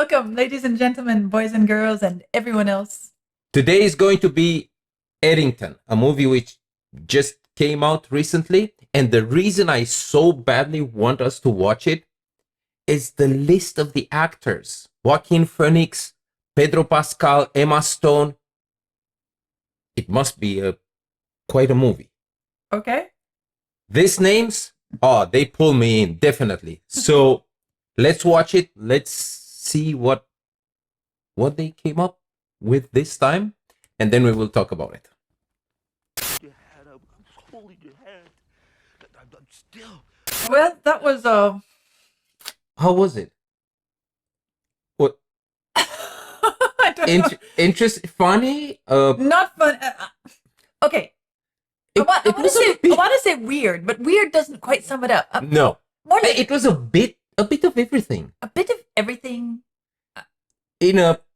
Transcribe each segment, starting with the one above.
Welcome, ladies and gentlemen, boys and girls, and everyone else. Today is going to be Eddington, a movie which just came out recently. And the reason I so badly want us to watch it is the list of the actors. Joaquin Phoenix, Pedro Pascal, Emma Stone. It must be quite a movie. Okay. These names, they pull me in, definitely. So let's watch it. Let's see what they came up with this time, and then we will talk about it. Your head up. I'm holding your hand. I'm still. Well, that was How was it? What? I don't know. Interest? Funny? Not fun. Okay. I want to say weird, but weird doesn't quite sum it up. No. More like It was a bit of everything. a bit of everything.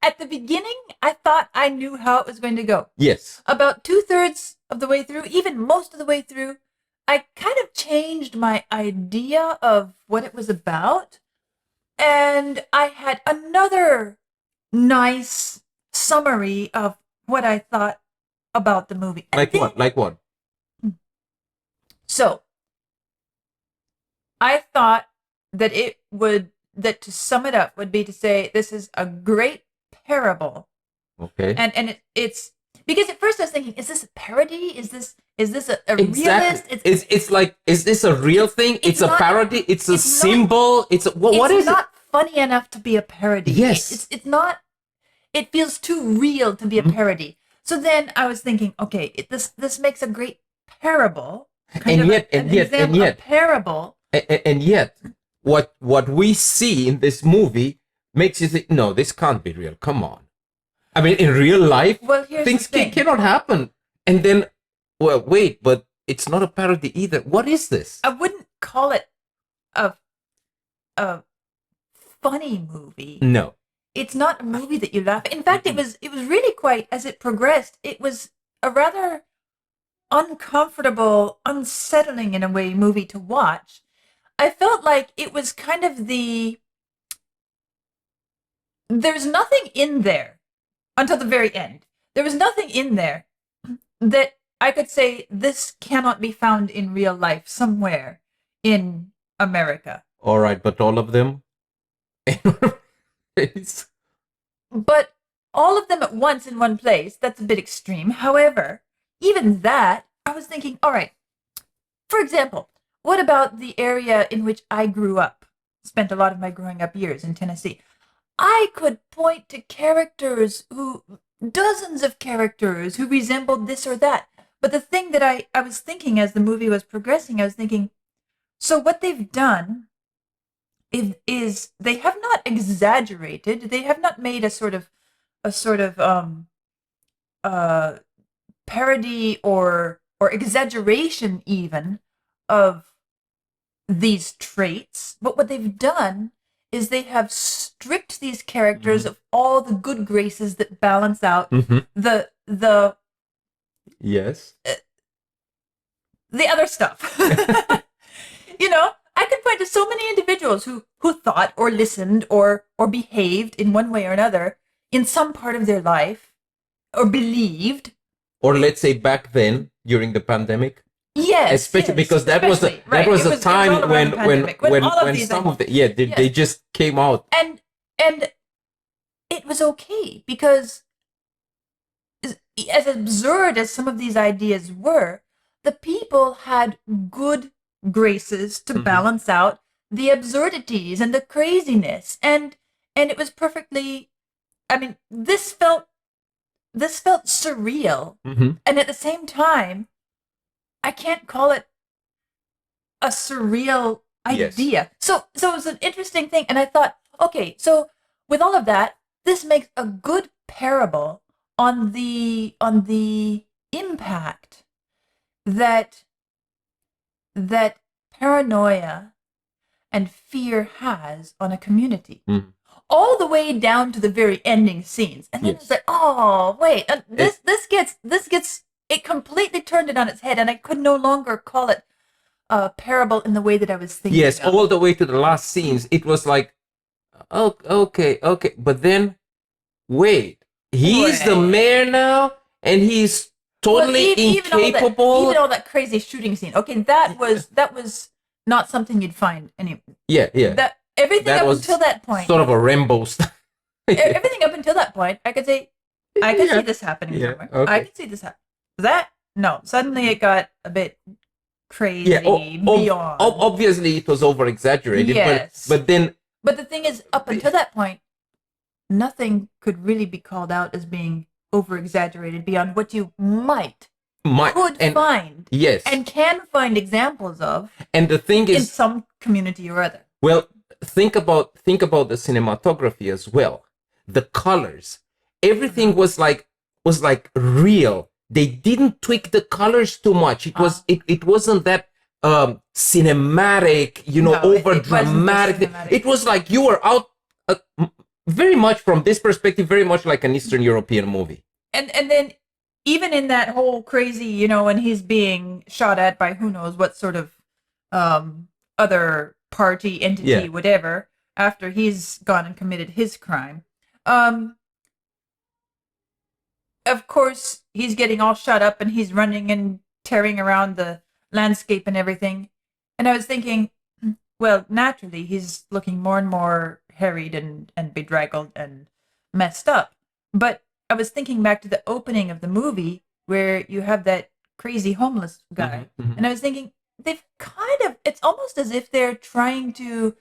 At the beginning, I thought I knew how it was going to go. Yes. About 2/3 of the way through, even most of the way through, I kind of changed my idea of what it was about. And I had another nice summary of what I thought about the movie. Like what? Like what? So, I thought that that to sum it up would be to say this is a great parable. Okay. And it's because at first I was thinking, is this a parody? Is this a realist? It's like, is this a real thing? It's a parody. It's a symbol. What is it? It's not funny enough to be a parody. Yes. It's not. It feels too real to be a parody. So then I was thinking, okay, this makes a great parable. And yet, parable. And yet, what we see in this movie makes you think, no, this can't be real. Come on. I mean, in real life, things cannot happen. And then, well, wait, but it's not a parody either. What is this? I wouldn't call it a funny movie. No. It's not a movie that you laugh at. In fact, it was really quite, as it progressed, it was a rather uncomfortable, unsettling in a way movie to watch. I felt like it was kind of there's nothing in there until the very end. There was nothing in there that I could say this cannot be found in real life somewhere in America. All right, but all of them? But all of them at once in one place, that's a bit extreme. However, even that, I was thinking, all right, for example, what about the area in which I grew up? Spent a lot of my growing up years in Tennessee. I could point to dozens of characters who resembled this or that. But the thing that I was thinking as the movie was progressing, I was thinking, so what they've done is they have not exaggerated. They have not made a sort of parody or exaggeration even of these traits. But what they've done is they have stripped these characters of all the good graces that balance out the yes the other stuff. I could point to so many individuals who thought or listened or behaved in one way or another in some part of their life, or believed. Or let's say back then during the pandemic. Yes, especially because that was a time when some of they just came out. And it was okay because as absurd as some of these ideas were, the people had good graces to balance out the absurdities and the craziness, and it was perfectly. I mean, this felt surreal, and at the same time, I can't call it a surreal idea. Yes. So it was an interesting thing, and I thought, okay, so with all of that, this makes a good parable on the impact that paranoia and fear has on a community, all the way down to the very ending scenes. And then it's like, oh wait, this gets it completely turned it on its head, and I could no longer call it a parable in the way that I was thinking. Yes, all the way to the last scenes, it was like, Oh, okay. But then, wait, he's the Wait. mayor now, and he's totally incapable. Even all that crazy shooting scene. Okay, that was not something you'd find any. Yeah. That everything That up was until that point. sort of a Rambo style. Everything up until that point, I could say, I could see this happening Yeah, somewhere. okay. I could see this happen. That no. Suddenly it got a bit crazy Yeah, beyond. obviously it was over exaggerated. Yes. But then But the thing is, up until that point, nothing could really be called out as being over exaggerated beyond what you could find yes, and can find examples of and the thing in is, some community or other. well, think about the cinematography as well. The colors, everything was like real. They didn't tweak the colors too much. It wasn't that cinematic, No, over it wasn't that dramatic. cinematic. It was like you were out very much from this perspective, very much like an Eastern European movie. And then even in that whole crazy, when he's being shot at by who knows what sort of other party, entity, Yeah. whatever, after he's gone and committed his crime. Of course, he's getting all shut up and he's running and tearing around the landscape and everything. And I was thinking, well, naturally, he's looking more and more harried and bedraggled and messed up. But I was thinking back to the opening of the movie where you have that crazy homeless guy. Mhm, mhm. And I was thinking, it's almost as if they're trying to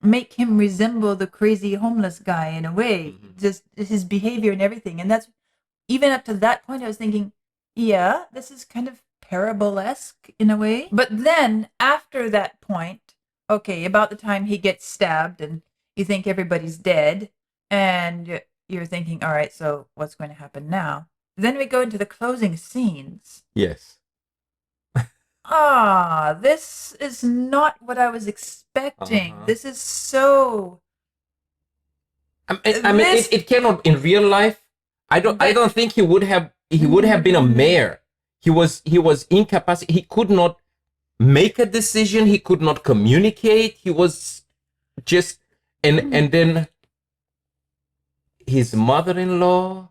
make him resemble the crazy homeless guy in a way, just his behavior and everything. And that's, even up to that point, I was thinking, yeah, this is kind of parable-esque in a way. But then after that point, okay, about the time he gets stabbed and you think everybody's dead and you're thinking, all right, so what's going to happen now? Then we go into the closing scenes. Yes. This is not what I was expecting. Uh-huh. This is so... I mean, it cannot in real life. I don't think he would have been a mayor. He was incapacitated. He could not make a decision. He could not communicate. He was just and then his mother-in-law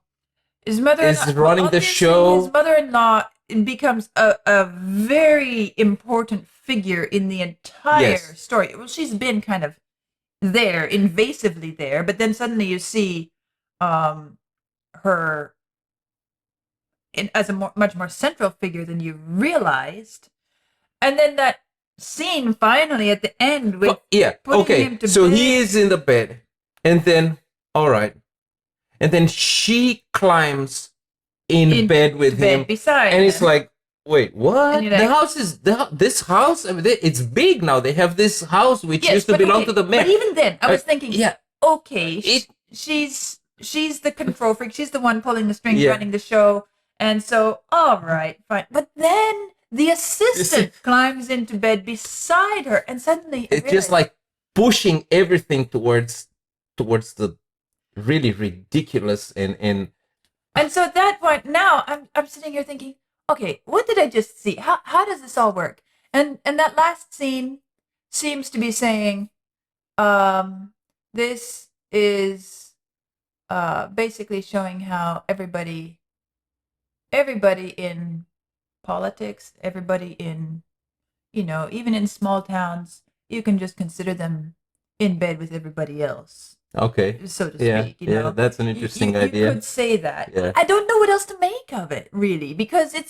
is running the show. His mother-in-law becomes a very important figure in the entire story. Well, she's been kind of there, invasively there, but then suddenly you see her as a much more central figure than you realized. And then that scene finally at the end with putting him to so bed. he is in the bed, and then and then she climbs in bed with him beside and him. it's like, wait, what? And The you're like- house is this house. I mean, it's big now. They have this house which Yes, used to but belong okay, to the mayor. But even then, I was thinking, okay, It- she's the control freak. She's the one pulling the strings, Yeah. running the show, and so all right, fine. But then the assistant climbs into bed beside her, and suddenly I It's just realized- like pushing everything towards the really ridiculous and And so at that point, now I'm sitting here thinking, okay, what did I just see? How does this all work? And that last scene seems to be saying, this is basically showing how everybody in politics, everybody in, even in small towns, you can just consider them in bed with everybody else, okay. so to Yeah, speak. yeah, that's an interesting you idea. could say that. Yeah. I don't know what else to make of it, really, because it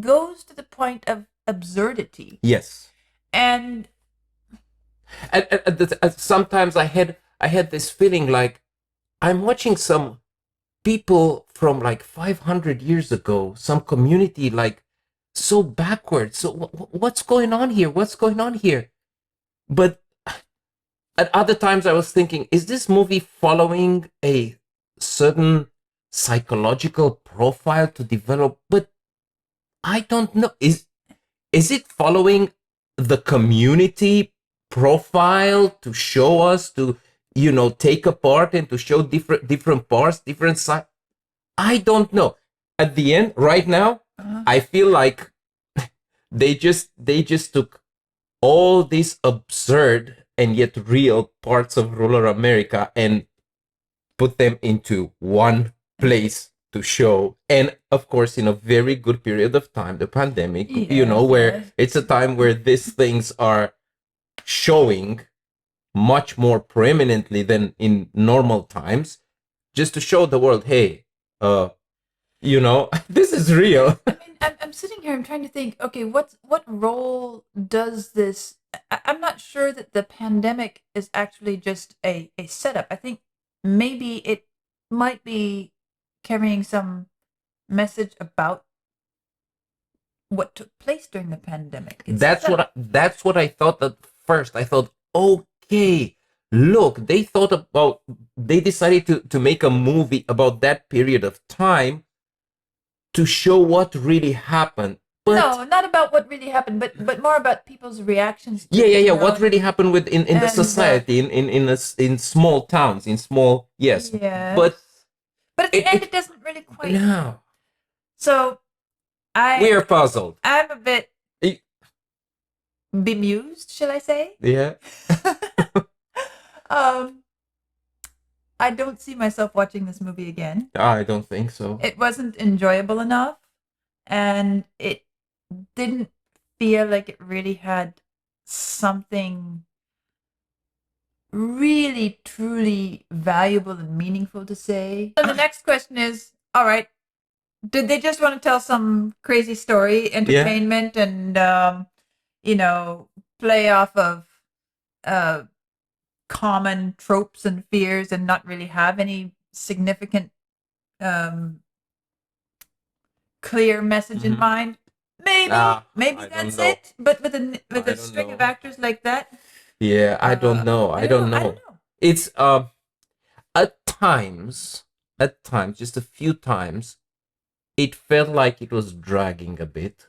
goes to the point of absurdity. Yes. And Sometimes I had this feeling like I'm watching some people from like 500 years ago, some community like so backwards. So what's going on here? What's going on here? But at other times I was thinking, is this movie following a certain psychological profile to develop? But I don't know. Is it following the community profile to show us, to take apart and to show different parts, different sides? I don't know. At the end, right now, I feel like they just took all this absurd and yet real parts of rural America and put them into one place to show. And of course, in a very good period of time, the pandemic, where it's a time where these things are showing much more preeminently than in normal times, just to show the world, hey, this is real. I mean, I'm sitting here, I'm trying to think, okay, what role does this, I'm not sure that the pandemic is actually just a setup. I think maybe it might be carrying some message about what took place during the pandemic. That's what I thought at first. I thought, okay, look, they decided to make a movie about that period of time to show what really happened. But no, not about what really happened, but more about people's reactions to yeah. What really happened in the society, in small towns, yes. But at the end, it doesn't really quite. No. So we're puzzled. I'm a bit bemused, shall I say? Yeah. I don't see myself watching this movie again. I don't think so. It wasn't enjoyable enough, and it didn't feel like it really had something really, truly valuable and meaningful to say. So the next question is, all right, did they just want to tell some crazy story, entertainment, and, play off of common tropes and fears and not really have any significant clear message in mind? Maybe that's it. But with a string of actors like that, yeah, I don't know. I don't know. It's at times, just a few times, it felt like it was dragging a bit.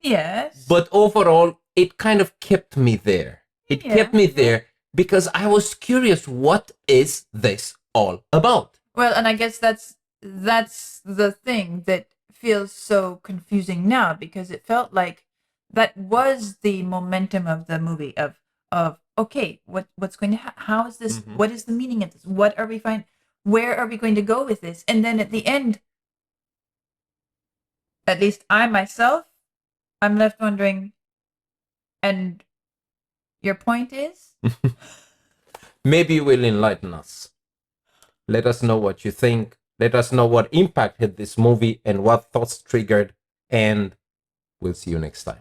Yes. But overall, it kind of kept me there. It kept me there because I was curious, what is this all about? Well, and I guess that's the thing that feels so confusing now, because it felt like that was the momentum of the movie of okay, what's going to how is this, what is the meaning of this, what are we where are we going to go with this? And then at the end, at least I myself, I'm left wondering, and your point is? Maybe you will enlighten us. Let us know what you think. Let us know what impact had this movie and what thoughts triggered. And we'll see you next time.